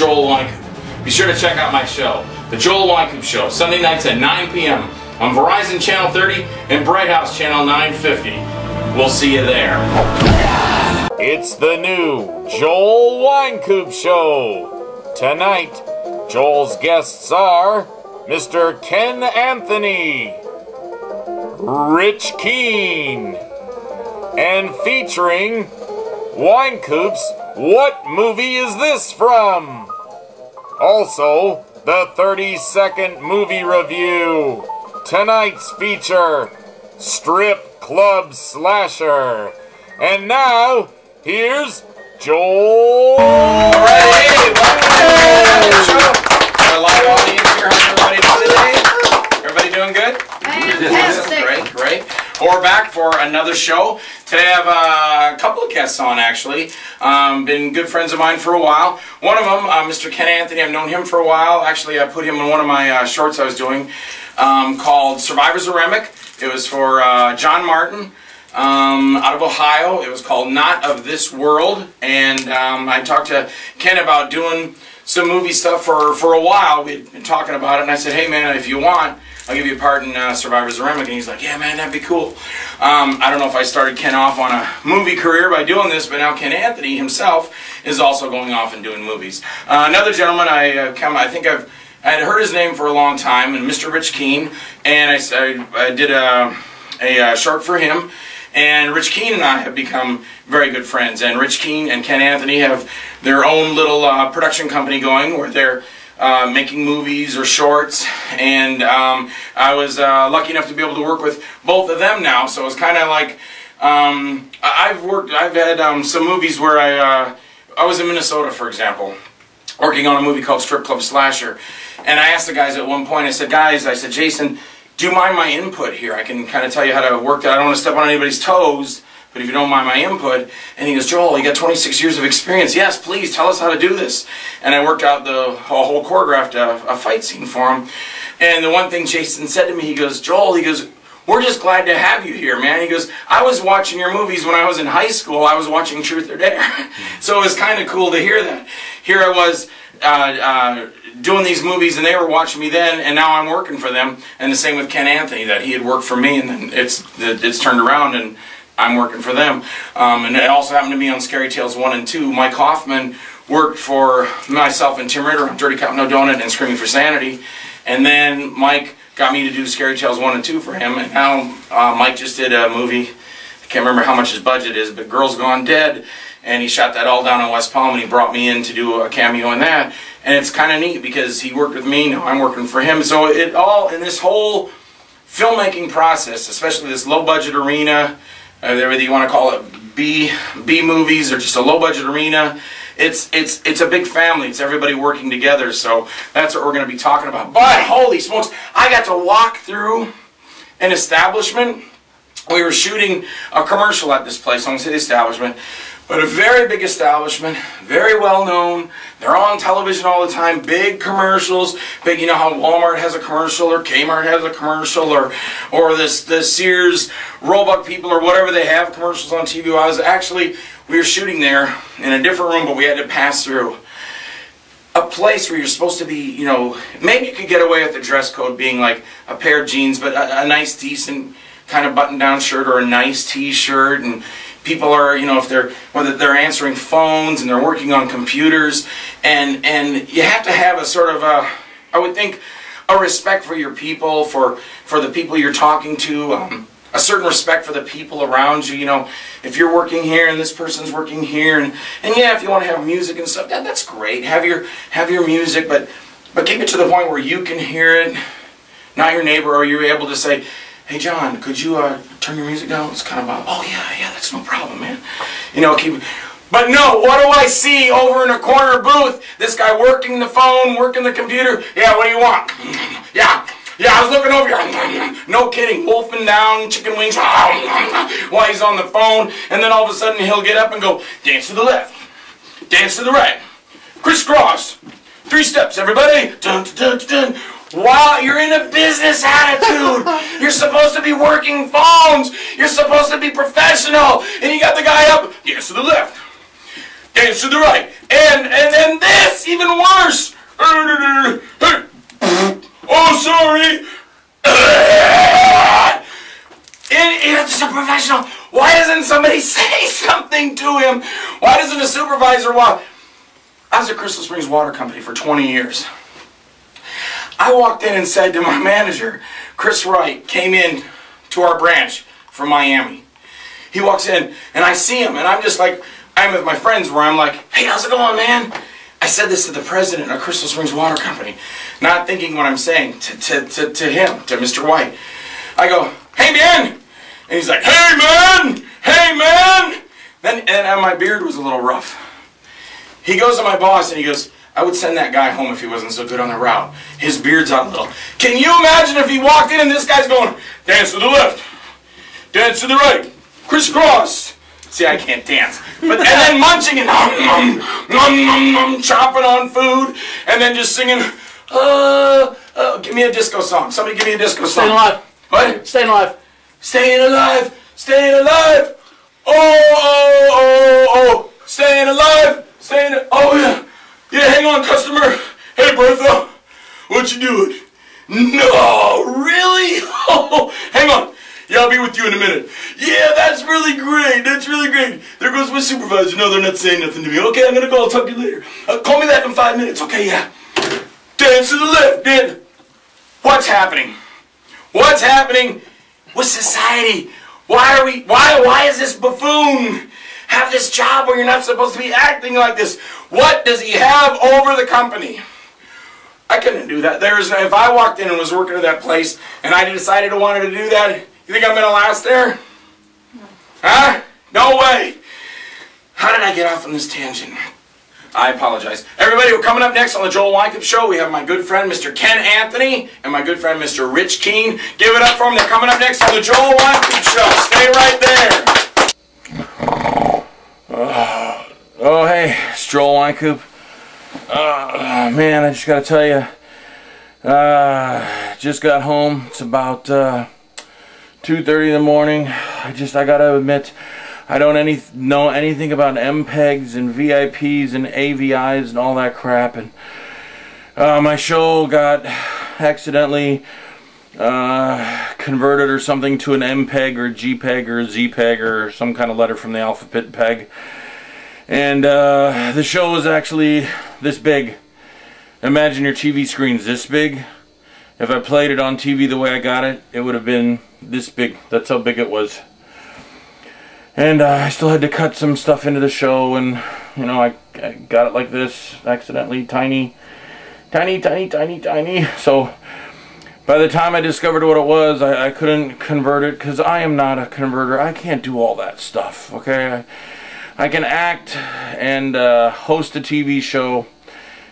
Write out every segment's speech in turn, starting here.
Joel Wynkoop. Be sure to check out my show, The Joel Wynkoop Show, Sunday nights at 9 p.m. on Verizon Channel 30 and Bright House Channel 950. We'll see you there. It's the new Joel Wynkoop Show. Tonight, Joel's guests are Mr. Ken Anthony, Rich Keene, and featuring Wynkoop's What Movie Is This From? Also, the 30-second movie review. Tonight's feature, Strip Club Slasher. And now, here's Joel. Alright, welcome to the show. Got a live audience here. How's everybody doing today? Everybody doing good? Fantastic. Great, great. Well, we're back for another show. Today I have a couple of guests on, actually. Been good friends of mine for a while. One of them, Mr. Ken Anthony, I've known him for a while. Actually, I put him in one of my shorts I was doing called Survivors of Remick. It was for John Martin out of Ohio. It was called Not of This World. And I talked to Ken about doing some movie stuff for a while. We'd been talking about it, and I said, hey man, if you want, I'll give you a part in Survivors of Remick. And he's like, yeah man, that'd be cool. I don't know if I started Ken off on a movie career by doing this, but now Ken Anthony himself is also going off and doing movies. Another gentleman I think I had heard his name for a long time, and Mr. Rich Keene, and I did a short for him. And Rich Keene and I have become very good friends. And Rich Keene and Ken Anthony have their own little production company going where they're making movies or shorts. And I was lucky enough to be able to work with both of them now. So it's kind of like I've had some movies where I was in Minnesota, for example, working on a movie called Strip Club Slasher. And I asked the guys at one point, I said, guys, Jason, do you mind my input here? I can kind of tell you how to work that. I don't want to step on anybody's toes, but if you don't mind my input. And he goes, Joel, you got 26 years of experience. Yes, please, tell us how to do this. And I worked out the whole choreographed a fight scene for him. And the one thing Jason said to me, he goes, Joel, he goes, we're just glad to have you here, man. He goes, I was watching your movies when I was in high school. I was watching Truth or Dare. So it was kind of cool to hear that. Here I was doing these movies, and they were watching me then, and now I'm working for them. And the same with Ken Anthony, that he had worked for me, and then it's turned around, and I'm working for them. And it also happened to be on Scary Tales 1 and 2. Mike Hoffman worked for myself and Tim Ritter on Dirty Cop No Donut and Screaming for Sanity. And then Mike got me to do Scary Tales 1 and 2 for him. And now Mike just did a movie, I can't remember how much his budget is, but Girls Gone Dead. And he shot that all down in West Palm, and he brought me in to do a cameo in that. And it's kind of neat because he worked with me, now I'm working for him. So it all, in this whole filmmaking process, especially this low-budget arena, whether you want to call it B movies or just a low-budget arena, it's a big family. It's everybody working together. So that's what we're going to be talking about. But holy smokes, I got to walk through an establishment. We were shooting a commercial at this place, I won't say the establishment, but a very big establishment, very well known. They're on television all the time, big commercials. Big, you know how Walmart has a commercial, or Kmart has a commercial, or the Sears Roebuck people, or whatever they have commercials on TV. We were shooting there in a different room, but we had to pass through a place where you're supposed to be, you know, maybe you could get away with the dress code being like a pair of jeans, but a nice, decent kind of button-down shirt or a nice t-shirt. And people are, you know, whether they're answering phones and they're working on computers, and you have to have a sort of I would think, a respect for your people, for the people you're talking to, a certain respect for the people around you. You know, if you're working here and this person's working here, and yeah, if you want to have music and stuff, that's great. Have your music, but keep it to the point where you can hear it, not your neighbor, or you're able to say, hey John, could you turn your music down? It's kind of oh yeah, that's no problem, man. You know, but no, what do I see over in a corner booth? This guy working the phone, working the computer. Yeah, what do you want? Yeah, I was looking over here. No kidding, wolfing down chicken wings while he's on the phone, and then all of a sudden he'll get up and go, dance to the left, dance to the right, crisscross, 3 steps, everybody. Dun, dun, dun, dun. Wow, you're in a business attitude. You're supposed to be working phones. You're supposed to be professional. And you got the guy up, dance to the left, dance to the right, and then this, even worse. Oh, sorry. It's a professional. Why doesn't somebody say something to him? Why doesn't a supervisor walk? I was at Crystal Springs Water Company for 20 years. I walked in and said to my manager, Chris Wright, came in to our branch from Miami. He walks in and I see him and I'm just like, I'm with my friends where I'm like, hey, how's it going, man? I said this to the president of Crystal Springs Water Company, not thinking what I'm saying to him, to Mr. White. I go, hey, man. And he's like, hey, man. Hey, man. Then, and my beard was a little rough. He goes to my boss and he goes, I would send that guy home if he wasn't so good on the route. His beard's out a little. Can you imagine if he walked in and this guy's going, dance to the left, dance to the right, crisscross. See, I can't dance. But, and then munching and chopping on food, and then just singing, give me a disco song. Somebody give me a disco song. Staying alive. What? Staying alive. Staying alive. Staying alive. Oh. Staying alive. Oh, yeah. Yeah, hang on, customer. Hey, Bertha. What you doing? No, really? Oh, hang on. Yeah, I'll be with you in a minute. Yeah, that's really great. That's really great. There goes my supervisor. No, they're not saying nothing to me. Okay, I'm going to go. I'll talk to you later. Call me back in 5 minutes. Okay, yeah. Dance to the left, Dan. What's happening? What's happening with society? Why is this buffoon have this job where you're not supposed to be acting like this? What does he have over the company? I couldn't do that. If I walked in and was working at that place and I decided I wanted to do that, you think I'm going to last there? No. Huh? No way. How did I get off on this tangent? I apologize. Everybody, we're coming up next on the Joel Wynkoop Show. We have my good friend, Mr. Ken Anthony, and my good friend, Mr. Rich Keene. Give it up for them. They're coming up next on the Joel Wynkoop Show. Stay right there. Oh, hey, it's Joel Wynkoop. Man, I just got to tell you, just got home. It's about 2:30 in the morning. I gotta admit, I don't know anything about MPEGs and VIPs and AVIs and all that crap. And my show got accidentally converted or something to an MPEG or JPEG or ZPEG or some kind of letter from the alphabet PEG. And the show is actually this big. Imagine your TV screen's this big. If I played it on TV the way I got it, it would have been this big. That's how big it was. And I still had to cut some stuff into the show, and you know, I got it like this, accidentally, tiny. So by the time I discovered what it was, I couldn't convert it, because I am not a converter. I can't do all that stuff, okay? I can act and host a TV show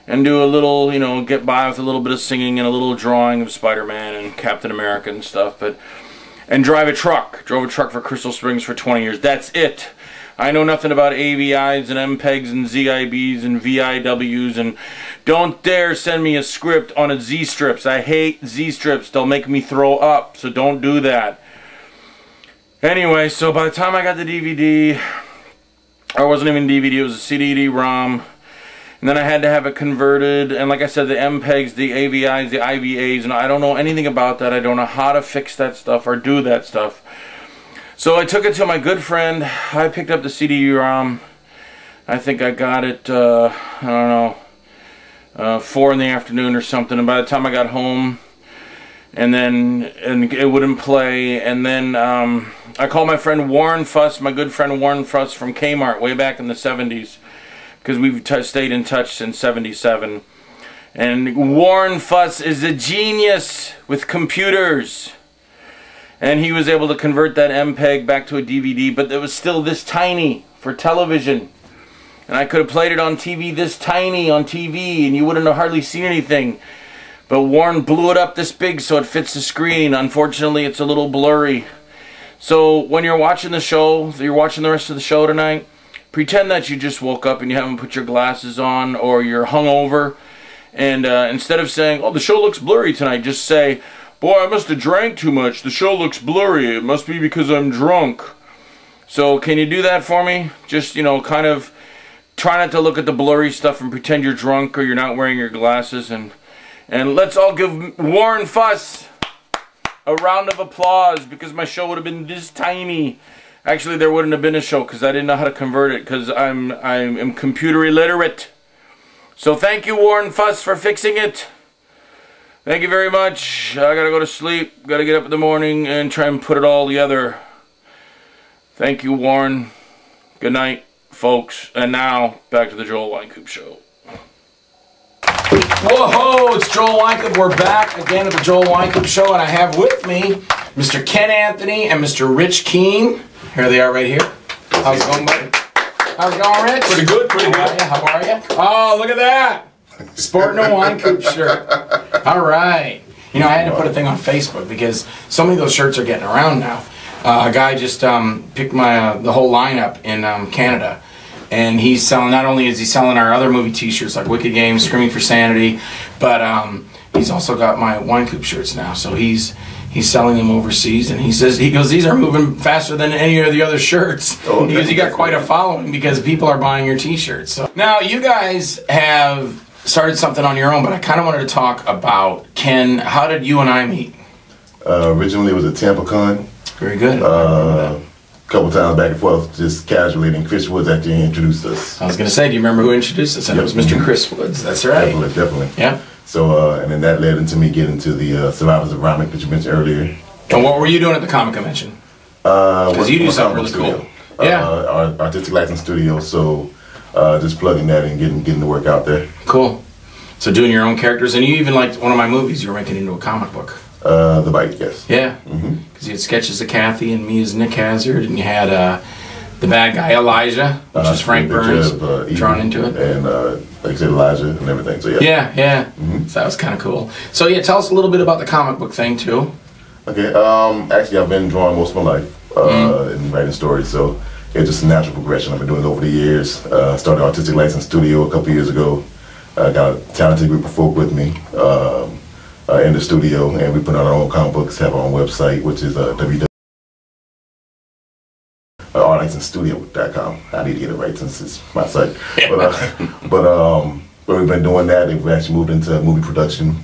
and do a little, you know, get by with a little bit of singing and a little drawing of Spider-Man and Captain America and stuff, and drive a truck. Drove a truck for Crystal Springs for 20 years. That's it. I know nothing about AVIs and MPEGs and ZIBs and VIWs, and don't dare send me a script on a Z-strips. I hate Z-strips. They'll make me throw up, so don't do that. Anyway, so by the time I got the DVD, or it wasn't even DVD, it was a CD-ROM. And then I had to have it converted, and like I said, the MPEGs, the AVIs, the IVAs, and I don't know anything about that. I don't know how to fix that stuff or do that stuff. So I took it to my good friend. I picked up the CD-ROM. I think I got it, I don't know, 4 in the afternoon or something. And by the time I got home, and it wouldn't play. And then I called my friend Warren Fuss, my good friend Warren Fuss from Kmart way back in the 70s. Because we've stayed in touch since '77. And Warren Fuss is a genius with computers. And he was able to convert that MPEG back to a DVD, but it was still this tiny for television. And I could have played it on TV this tiny on TV, and you wouldn't have hardly seen anything. But Warren blew it up this big so it fits the screen. Unfortunately, it's a little blurry. So when you're watching the show, you're watching the rest of the show tonight, pretend that you just woke up and you haven't put your glasses on, or you're hungover, and instead of saying, oh, the show looks blurry tonight, just say, boy, I must have drank too much, the show looks blurry, it must be because I'm drunk. So can you do that for me? Just, you know, kind of try not to look at the blurry stuff and pretend you're drunk or you're not wearing your glasses. And let's all give Warren Fuss a round of applause, because my show would have been this tiny. Actually, there wouldn't have been a show because I didn't know how to convert it, because I'm computer illiterate. So thank you, Warren Fuss, for fixing it. Thank you very much. I gotta go to sleep. Gotta get up in the morning and try and put it all together. Thank you, Warren. Good night, folks. And now, back to the Joel Wynkoop Show. Whoa, it's Joel Wynkoop. We're back again at the Joel Wynkoop Show, and I have with me Mr. Ken Anthony and Mr. Rich Keene. Here they are right here. How's it going, buddy? How's it going, Rich? Pretty good, pretty good. How are you? Oh, look at that. Sporting a Wynkoop shirt. All right. You know, I had to put a thing on Facebook because so many of those shirts are getting around now. A guy just picked my the whole lineup in Canada. And he's selling, not only is he selling our other movie t-shirts like Wicked Games, Screaming for Sanity, but he's also got my Wynkoop shirts now. So he's selling them overseas, and he goes, these are moving faster than any of the other shirts. Oh, because you got quite a following because people are buying your t-shirts. So now you guys have started something on your own, but I kind of wanted to talk about, Ken, how did you and I meet? Originally it was at TampaCon. Very good. Couple times back and forth, just casually, and Chris Woods actually introduced us. I was going to say, do you remember who introduced us? And it was Mr. Chris Woods. That's right. Definitely. Yeah. So, and then that led into me getting to the Survivors of Ramic that you mentioned earlier. And what were you doing at the comic convention? Because you do something really cool. Yeah. Our artistic license studio. So, just plugging that and getting the work out there. Cool. So doing your own characters, and you even liked one of my movies you were making into a comic book. The Bite, yes. Yeah. Because you had sketches of Kathy and me as Nick Hazard, and you had the bad guy Elijah, which is Frank Burns, drawn into it. And like I said, Elijah and everything. So yeah. Yeah. So that was kind of cool. So yeah, tell us a little bit about the comic book thing too. Okay. Actually, I've been drawing most of my life and writing stories, so it's just a natural progression. I've been doing it over the years. Started Artistic License Studio a couple years ago. Got a talented group of folk with me. In the studio, and we put out our own comic books, have our own website, which is www.artlicensestudio.com. I need to get it right since it's my site. But we've been doing that. We've actually moved into movie production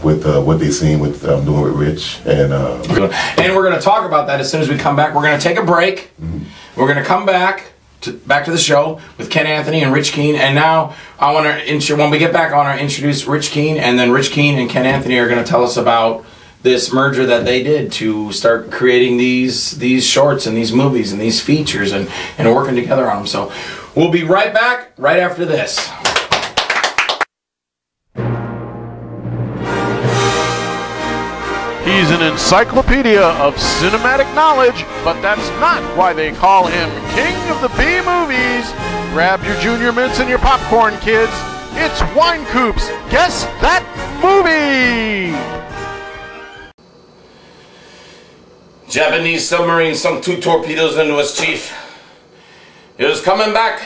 with what they've seen with doing with Rich. And we're going to talk about that as soon as we come back. We're going to take a break. We're going to come back to the show with Ken Anthony and Rich Keene, and now I want to when we get back, I want to introduce Rich Keene, and then Rich Keene and Ken Anthony are going to tell us about this merger that they did to start creating these shorts and these movies and these features and working together on them. So we'll be right back right after this. He's an encyclopedia of cinematic knowledge, but that's not why they call him King of the B-Movies. Grab your Junior Mints and your popcorn, kids. It's Wynkoop's Guess That Movie! Japanese submarine sunk 2 torpedoes into its chief. It was coming back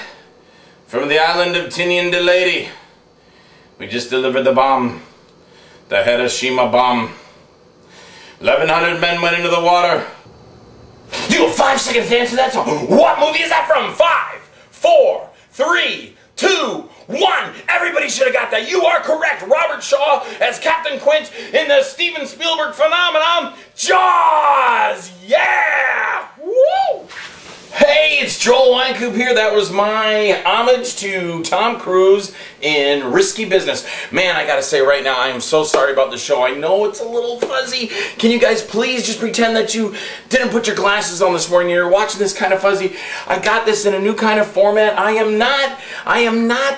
from the island of Tinian de Lady. We just delivered the bomb. The Hiroshima bomb. 1,100 men went into the water. You have 5 seconds to answer that song. What movie is that from? 5, 4, 3, 2, 1. Everybody should have got that. You are correct. Robert Shaw as Captain Quint in the Steven Spielberg phenomenon, Jaws! Yeah! Woo! Hey, it's Joel Wynkoop here. That was my homage to Tom Cruise in Risky Business. Man, I gotta say right now, I am so sorry about the show. I know it's a little fuzzy. Can you guys please just pretend that you didn't put your glasses on this morning? You're watching this kind of fuzzy. I got this in a new kind of format. I am not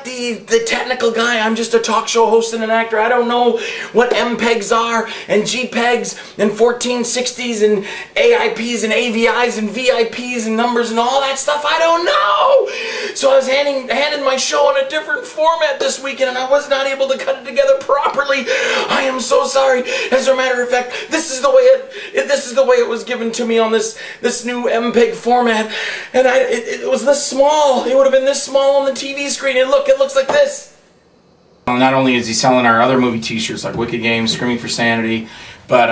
the technical guy. I'm just a talk show host and an actor. I don't know what MPEGs are and JPEGs and 1460s and AIPs and AVIs and VIPs and numbers and all that stuff. I don't know. So I was handed my show in a different format this weekend, and I was not able to cut it together properly. I am so sorry. As a matter of fact, this is the way it was given to me on this new MPEG format, and it was this small. It would have been this small on the TV screen. And look, it looks like this. Not only is he selling our other movie t-shirts like Wicked Games, Screaming for Sanity, but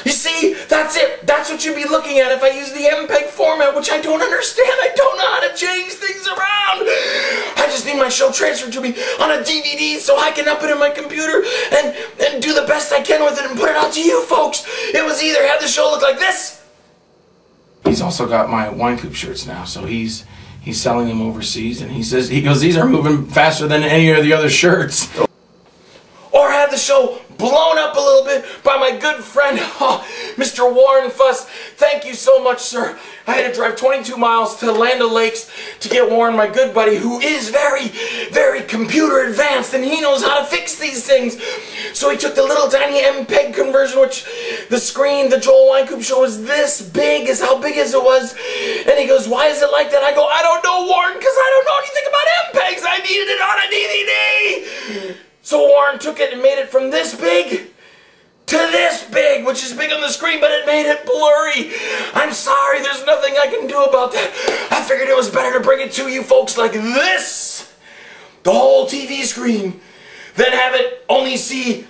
You see, that's it. That's what you'd be looking at if I use the MPEG format, which I don't understand. I don't know how to change things around. I just need my show transferred to me on a DVD so I can up it in my computer and do the best I can with it and put it out to you folks. It was either have the show look like this. He's also got my Wine Coop shirts now, so he's selling them overseas, and he goes, these are moving faster than any of the other shirts. Or have the show blown up a little bit by my good friend, Mr. Warren Fuss. Thank you so much, sir. I had to drive 22 miles to Land O'Lakes to get Warren, my good buddy, who is very, very computer advanced, and he knows how to fix these things. So he took the little tiny MPEG conversion, which the screen, the Joel Wine Coop show was this big, is how big as it was. And he goes, why is it like that? I go, I don't know, Warren, because I don't know anything about MPEGs. I needed it on a DVD. So Warren took it and made it from this big to this big, which is big on the screen, but it made it blurry. I'm sorry, there's nothing I can do about that. I figured it was better to bring it to you folks like this, the whole TV screen, than have it only see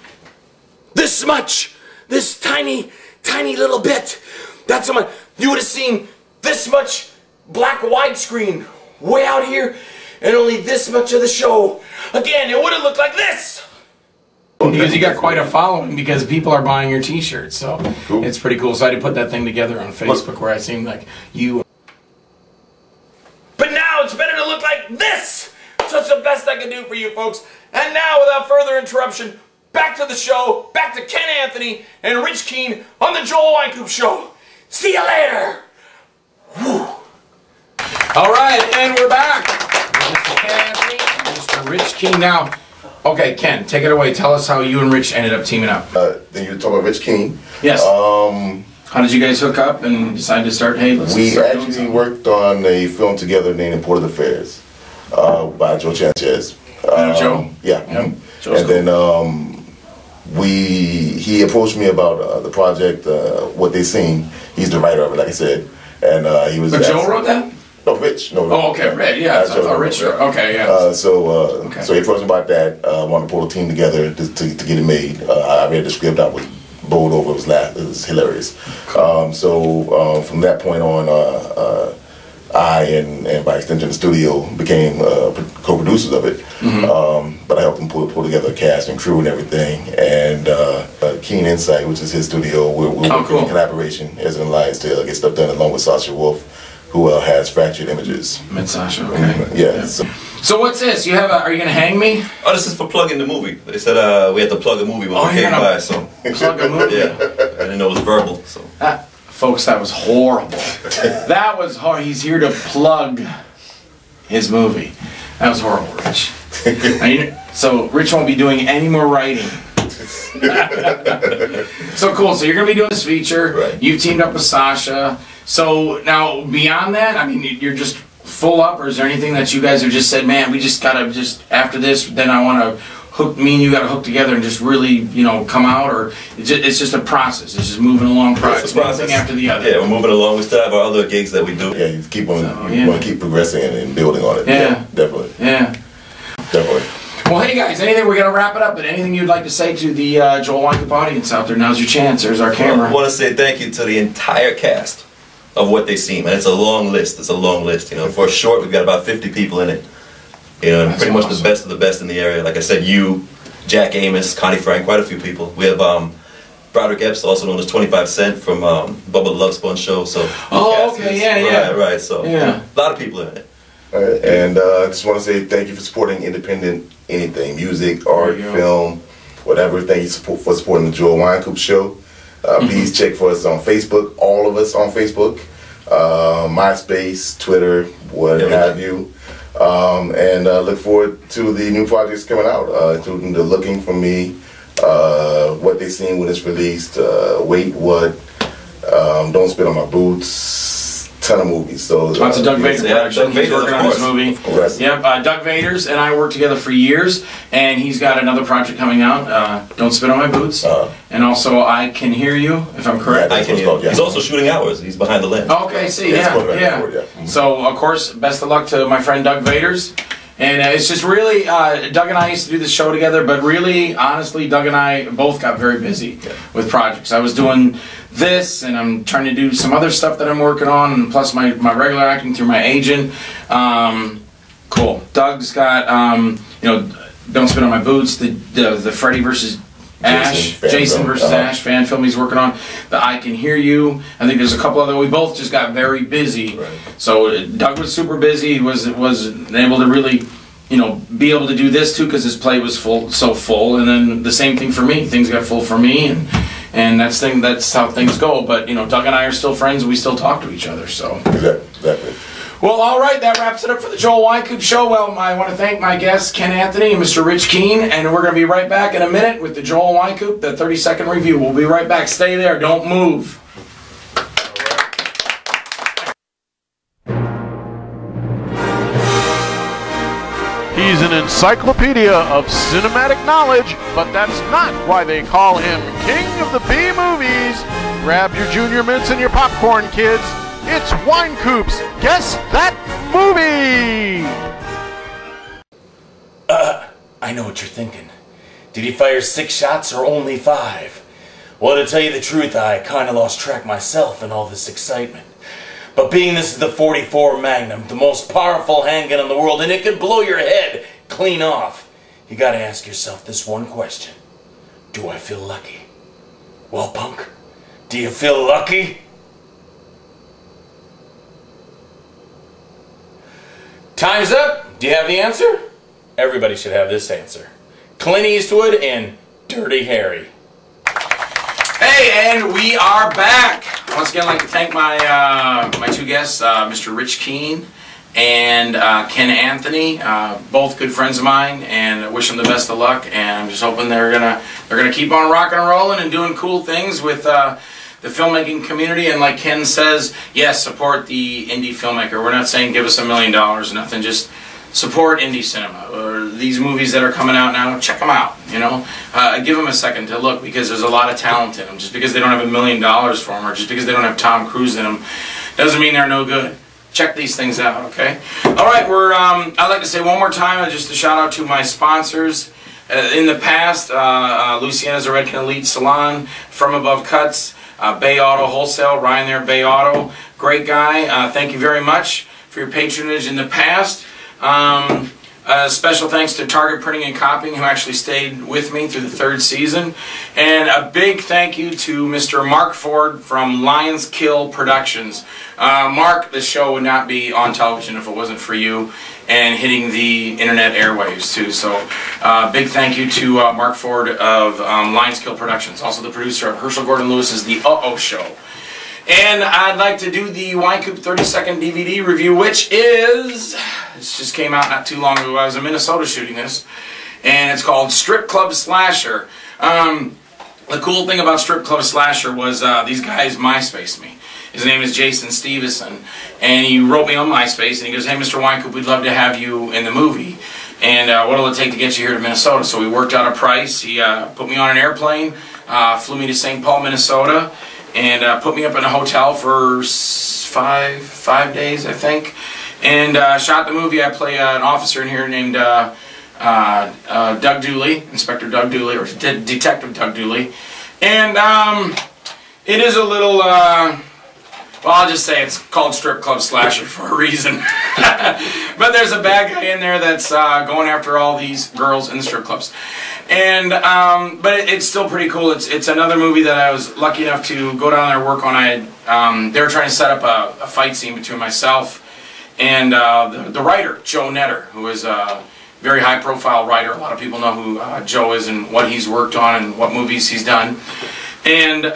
this much, this tiny, tiny little bit. That's how much, you would have seen this much black widescreen way out here, and only this much of the show. Again, it would have looked like this. Because you got quite a following because people are buying your t-shirts, so cool. It's pretty cool. So I had to put that thing together on Facebook where I seem like you. But now it's better to look like this. So it's the best I can do for you folks. And now, without further interruption, back to the show, back to Ken Anthony and Rich Keene on the Joel Wine Coop Show. See you later. Whew. All right, and we're back. Mr. Ken Anthony and Mr. Rich Keene now. Okay, Ken, take it away. Tell us how you and Rich ended up teaming up. Then you talk about Rich Keene. Yes. How did you guys hook up and decide to start, hey, let's We start actually worked on a film together named Port of Affairs by Joe Sanchez. Joe? Yeah. Yep. And then he approached me about the project, What They Seen. He's the writer of it, like I said. And he was. But Joe wrote that? No, Rich. No. Oh, okay, Rich. Yeah, so I thought Rich. Okay, yeah. So he approached me about that. Wanted to pull a team together to get it made. I read the script. I was bowled over. It was hilarious. From that point on, I and by extension the studio became co-producers of it. Mm-hmm. But I helped him pull together a cast and crew and everything. And Keen Insight, which is his studio, we're working in collaboration as an alliance to get stuff done along with Sasha Wolf, who has Fractured Images. Met Sasha, okay. Yeah. So what's this? You have? Are you gonna hang me? Oh, this is for plugging the movie. They said we had to plug a movie when we came by, so plug a movie. Yeah, I didn't know it was verbal. So folks, that was horrible. That was horrible. He's here to plug his movie. That was horrible, Rich. So Rich won't be doing any more writing. So cool. So you're gonna be doing this feature. Right. You've teamed up with Sasha. So now beyond that, I mean, you're just full up, or is there anything that you guys have just said, man, we just gotta after this, then I want to hook, me and you gotta hook together and just really, come out, or it's just a process. It's just moving along, process, one thing after the other. Yeah, we're moving along. We still have our other gigs that we do. Yeah, you keep on, you want to keep progressing and building on it. Yeah, definitely. Yeah, definitely. Well, hey guys, anything, we're gonna wrap it up, but anything you'd like to say to the Joel Wine Coop audience out there? Now's your chance. There's our camera. I want to say thank you to the entire cast of What They Seen, and it's a long list. It's a long list. For a short, we've got about 50 people in it. And pretty much the best of the best in the area. Like I said, you, Jack Amos, Connie Frank, quite a few people. We have Broderick Epps, also known as 25 Cent from Bubba the Love Sponge Show. So right. So a lot of people in it. All right. And I just want to say thank you for supporting independent anything, music, art, film, whatever. Thank you for supporting the Joel Wine Coop Show. Please check for us on Facebook, all of us on Facebook, MySpace, Twitter, what have you. And look forward to the new projects coming out, including the Looking for Me, What They Seen when it's released, Wait What, Don't Spit on My Boots, ton of movies. So lots of Doug Vader production. He's working on this movie. Yep, Doug Vaders and I worked together for years, and he's got another project coming out, Don't Spit on My Boots, and also I Can Hear You, if I'm correct. I Can Hear You. He's also shooting Hours. He's behind the lens. Okay, see, yeah. So of course, best of luck to my friend Doug Vaders, And it's just really, Doug and I used to do the show together, but really, honestly, Doug and I both got very busy with projects. I was doing this, and I'm trying to do some other stuff that I'm working on, and plus my regular acting through my agent. Cool. Doug's got, you know, Don't Spit on My Boots, the Freddy versus Ash, Jason versus Ash fan film he's working on. The I Can Hear You. I think there's a couple other. We both just got very busy. Right. So Doug was super busy. He was able to really, you know, be able to do this too because his plate was so full. And then the same thing for me. Things got full for me, and that's how things go. But you know, Doug and I are still friends. And we still talk to each other. So Exactly. Well, all right, that wraps it up for the Joel Wynkoop Show. Well, I want to thank my guests, Ken Anthony and Mr. Rich Keene, and we're going to be right back in a minute with the Joel Wynkoop, the 30-second review. We'll be right back. Stay there. Don't move. He's an encyclopedia of cinematic knowledge, but that's not why they call him King of the B-Movies. Grab your Junior Mints and your popcorn, kids. It's Wynkoops. Guess that movie! I know what you're thinking. Did he fire 6 shots or only 5? Well, to tell you the truth, I kinda lost track myself in all this excitement. But being this is the 44 Magnum, the most powerful handgun in the world, and it could blow your head clean off, you gotta ask yourself this one question. Do I feel lucky? Well, punk, do you feel lucky? Time's up. Do you have the answer? Everybody should have this answer. Clint Eastwood and Dirty Harry. Hey, and we are back. Once again, I'd like to thank my two guests, Mr. Rich Keene and Ken Anthony, both good friends of mine, and I wish them the best of luck. And I'm just hoping they're gonna keep on rocking and rolling and doing cool things with the filmmaking community. And like Ken says, yes, support the indie filmmaker. We're not saying give us $1 million or nothing. Just support indie cinema or these movies that are coming out now. Check them out. You know, give them a second to look because there's a lot of talent in them. Just because they don't have $1 million for them or just because they don't have Tom Cruise in them doesn't mean they're no good. Check these things out, okay? All right, I'd like to say one more time, just a shout out to my sponsors. In the past, Luciana's a Redken Elite Salon, From Above Cuts, Bay Auto Wholesale, Ryan there, Bay Auto. Great guy. Thank you very much for your patronage in the past. Special thanks to Target Printing and Copying, who actually stayed with me through the 3rd season. And a big thank you to Mr. Mark Ford from Lions Kill Productions. Mark, this show would not be on television if it wasn't for you and hitting the internet airwaves too. So big thank you to Mark Ford of Lions Kill Productions, also the producer of Herschel Gordon Lewis's The Uh-Oh Show. And I'd like to do the Wynkoop 30-second DVD review, which is, this just came out not too long ago. I was in Minnesota shooting this, and it's called Strip Club Slasher. The cool thing about Strip Club Slasher was these guys MySpaced me. His name is Jason Stevenson, and he wrote me on MySpace, and he goes, hey, Mr. Wynkoop, we'd love to have you in the movie, and what'll it take to get you here to Minnesota? So we worked out a price. He put me on an airplane, flew me to St. Paul, Minnesota, and put me up in a hotel for five days, I think, and shot the movie. I play an officer in here named Doug Dooley, Inspector Doug Dooley, or Detective Doug Dooley, and it is a little, well, I'll just say it's called Strip Club Slasher for a reason. But there's a bad guy in there that's going after all these girls in the strip clubs. And but it's still pretty cool. It's another movie that I was lucky enough to go down there and work on. They were trying to set up a fight scene between myself and the writer, Joe Netter, who is a very high-profile writer. A lot of people know who Joe is and what he's worked on and what movies he's done. And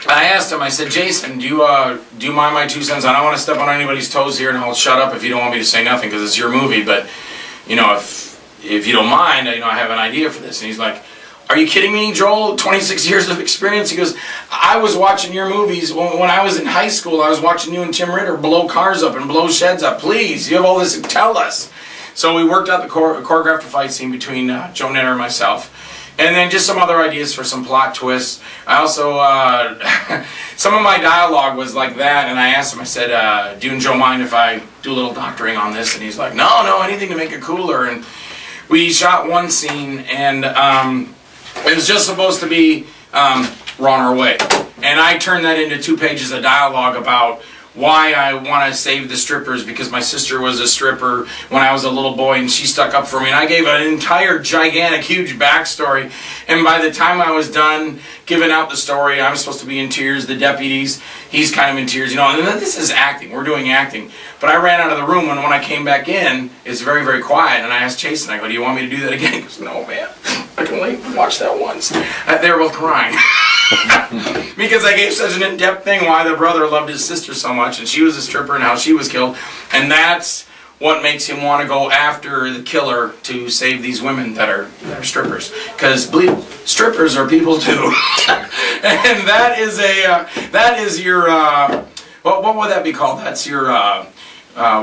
I asked him, I said, Jason, do you mind my 2 cents? I don't want to step on anybody's toes here, and I'll shut up if you don't want me to say nothing, because it's your movie, but, you know, if you don't mind, you know, I have an idea for this. And he's like, are you kidding me, Joel? 26 years of experience? He goes, I was watching your movies when I was in high school. I was watching you and Tim Ritter blow cars up and blow sheds up. Please, you have all this, tell us. So we worked out the choreographed fight scene between Joe Netter and myself. And then just some other ideas for some plot twists. I also, some of my dialogue was like that, and I asked him, I said, do you and Joe mind if I do a little doctoring on this? And he's like, no, anything to make it cooler. And we shot one scene, and it was just supposed to be We're on our way. And I turned that into 2 pages of dialogue about why I want to save the strippers, because my sister was a stripper when I was a little boy and she stuck up for me. And I gave an entire gigantic, huge backstory. And by the time I was done giving out the story, I was supposed to be in tears. The deputies, he's kind of in tears, you know. And this is acting. We're doing acting. But I ran out of the room, and when I came back in, it's very, very quiet. And I asked Jason, I go, do you want me to do that again? He goes, no, man. I can only watch that once. They were both crying. Because I gave such an in-depth thing why the brother loved his sister so much, and she was a stripper and how she was killed. And that's what makes him want to go after the killer to save these women that are strippers. Because strippers are people too. And that is your, what would that be called? That's your,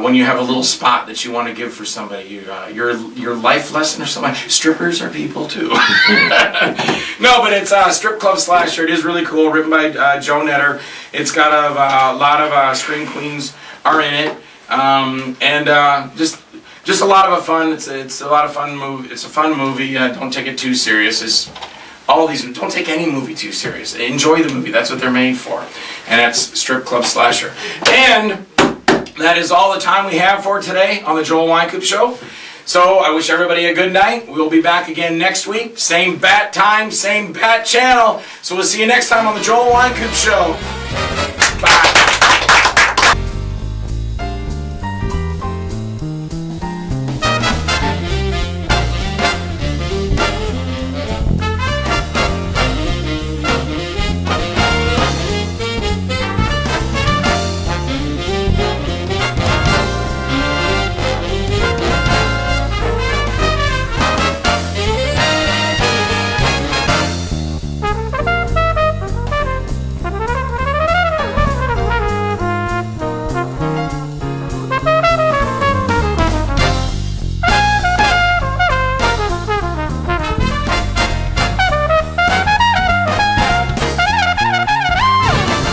when you have a little spot that you want to give for somebody, your life lesson or something. Strippers are people too. No, but it's Strip Club Slasher. It is really cool, written by Joe Netter. It's got a lot of scream queens are in it, and just a lot of fun. It's a lot of fun movie. It's a fun movie. Don't take it too serious. Don't take any movie too serious. Enjoy the movie. That's what they're made for, and that's Strip Club Slasher. And that is all the time we have for today on the Joel Wynkoop Show. So I wish everybody a good night. We'll be back again next week. Same bat time, same bat channel. So we'll see you next time on the Joel Wynkoop Show. Bye.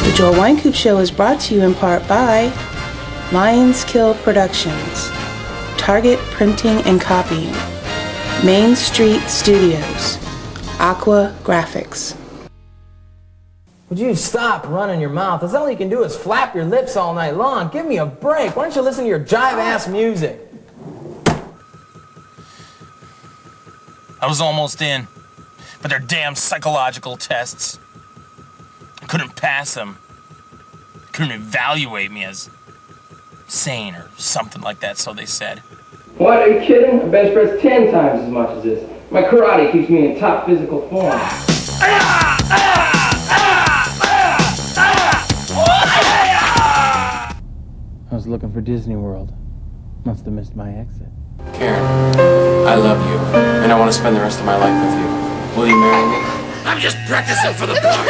The Joel Wynkoop Show is brought to you in part by Lions Kill Productions, Target Printing and Copying, Main Street Studios, Aqua Graphics. Would you stop running your mouth? That's all you can do is flap your lips all night long. Give me a break. Why don't you listen to your jive-ass music? I was almost in, but their damn psychological tests. I couldn't pass them. Couldn't evaluate me as sane or something like that, so they said. What, are you kidding? I bench press 10 times as much as this. My karate keeps me in top physical form. I was looking for Disney World. Must have missed my exit. Karen, I love you, and I want to spend the rest of my life with you. Will you marry me? I'm just practicing for the part.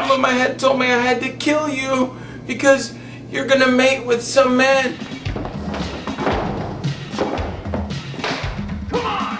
But my head told me I had to kill you because you're gonna mate with some man. Come on!